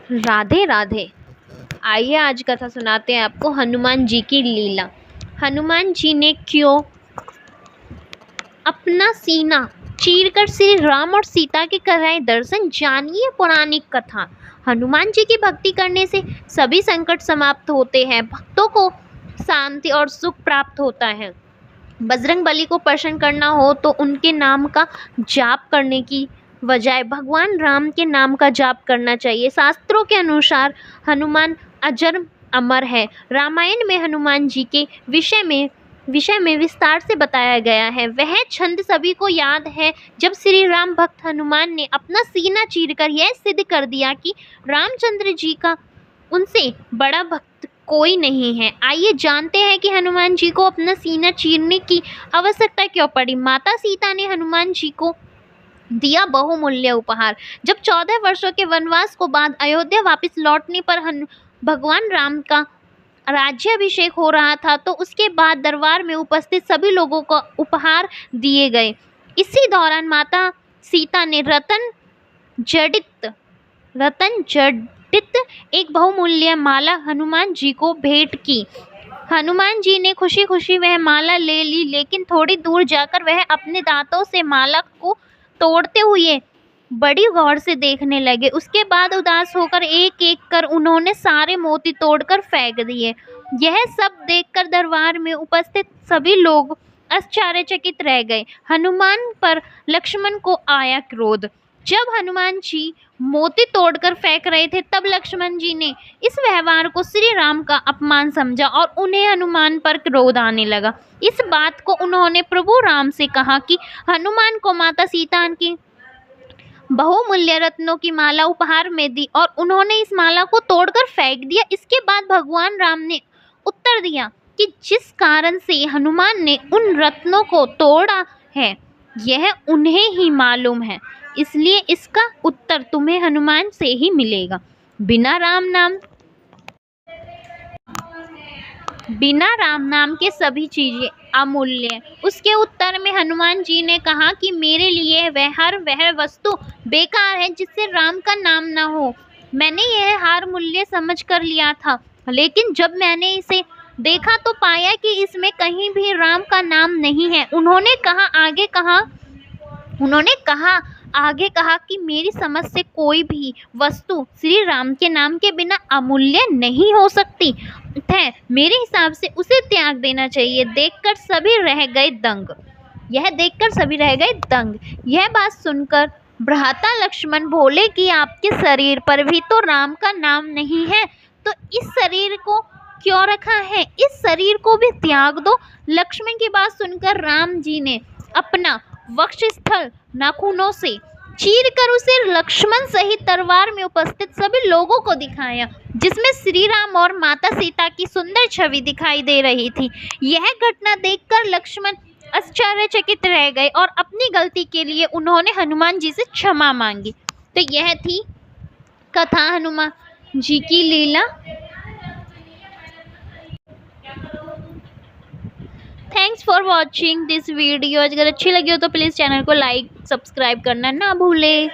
राधे राधे। आइए आज कथा सुनाते हैं आपको हनुमान जी की लीला। हनुमान जी ने क्यों अपना सीना चीरकर श्री राम और सीता के कराए दर्शन, जानिए पौराणिक कथा। हनुमान जी की भक्ति करने से सभी संकट समाप्त होते हैं, भक्तों को शांति और सुख प्राप्त होता है। बजरंगबली को प्रसन्न करना हो तो उनके नाम का जाप करने की बजाय भगवान राम के नाम का जाप करना चाहिए। शास्त्रों के अनुसार हनुमान अजर अमर है। रामायण में हनुमान जी के विषय में विस्तार से बताया गया है। वह छंद सभी को याद है जब श्री राम भक्त हनुमान ने अपना सीना चीरकर यह सिद्ध कर दिया कि रामचंद्र जी का उनसे बड़ा भक्त कोई नहीं है। आइए जानते हैं कि हनुमान जी को अपना सीना चीरने की आवश्यकता क्यों पड़ी। माता सीता ने हनुमान जी को दिया बहुमूल्य उपहार। जब 14 वर्षों के वनवास को बाद अयोध्या वापस लौटने पर भगवान राम का राज्याभिषेक हो रहा था, तो उसके बाद दरबार में उपस्थित सभी लोगों को उपहार दिए गए। इसी दौरान माता सीता ने रतन जड़ित एक बहुमूल्य माला हनुमान जी को भेंट की। हनुमान जी ने खुशी खुशी वह माला ले ली, लेकिन थोड़ी दूर जाकर वह अपने दांतों से माला को तोड़ते हुए बड़ी गौर से देखने लगे। उसके बाद उदास होकर एक एक कर उन्होंने सारे मोती तोड़कर फेंक दिए। यह सब देखकर दरबार में उपस्थित सभी लोग आश्चर्यचकित रह गए। हनुमान पर लक्ष्मण को आया क्रोध। जब हनुमान जी मोती तोड़कर फेंक रहे थे, तब लक्ष्मण जी ने इस व्यवहार को श्री राम का अपमान समझा और उन्हें हनुमान पर क्रोध आने लगा। इस बात को उन्होंने प्रभु राम से कहा कि हनुमान को माता सीता की बहुमूल्य रत्नों की माला उपहार में दी और उन्होंने इस माला को तोड़कर फेंक दिया। इसके बाद भगवान राम ने उत्तर दिया कि जिस कारण से हनुमान ने उन रत्नों को तोड़ा है, यह उन्हें ही मालूम है, इसलिए इसका उत्तर तुम्हें हनुमान से ही मिलेगा। बिना राम नाम के सभी चीजें अमूल्य। उसके उत्तर में हनुमान जी ने कहा कि मेरे लिए वह वस्तु बेकार है जिससे राम का नाम न हो। मैंने यह हार मूल्य समझ कर लिया था, लेकिन जब मैंने इसे देखा तो पाया कि इसमें कहीं भी राम का नाम नहीं है। उन्होंने आगे कहा कि मेरी समझ से कोई भी वस्तु श्री राम के नाम के बिना अमूल्य नहीं हो सकती है। मेरे हिसाब से उसे त्याग देना चाहिए। देखकर सभी रह गए दंग। यह बात सुनकर भ्राता लक्ष्मण बोले कि आपके शरीर पर भी तो राम का नाम नहीं है, तो इस शरीर को क्यों रखा है? इस शरीर को भी त्याग दो। लक्ष्मण की बात सुनकर राम जी ने अपना वक्षस्थल नाखूनों से चीरकर उसे लक्ष्मण सहित दरबार में उपस्थित सभी लोगों को दिखाया, जिसमें श्री राम और माता सीता की सुंदर छवि दिखाई दे रही थी। यह घटना देखकर लक्ष्मण आश्चर्यचकित रह गए और अपनी गलती के लिए उन्होंने हनुमान जी से क्षमा मांगी। तो यह थी कथा हनुमान जी की लीला। Thanks for watching this video. अगर अच्छी लगी हो तो प्लीज़ चैनल को लाइक सब्सक्राइब करना ना भूलें।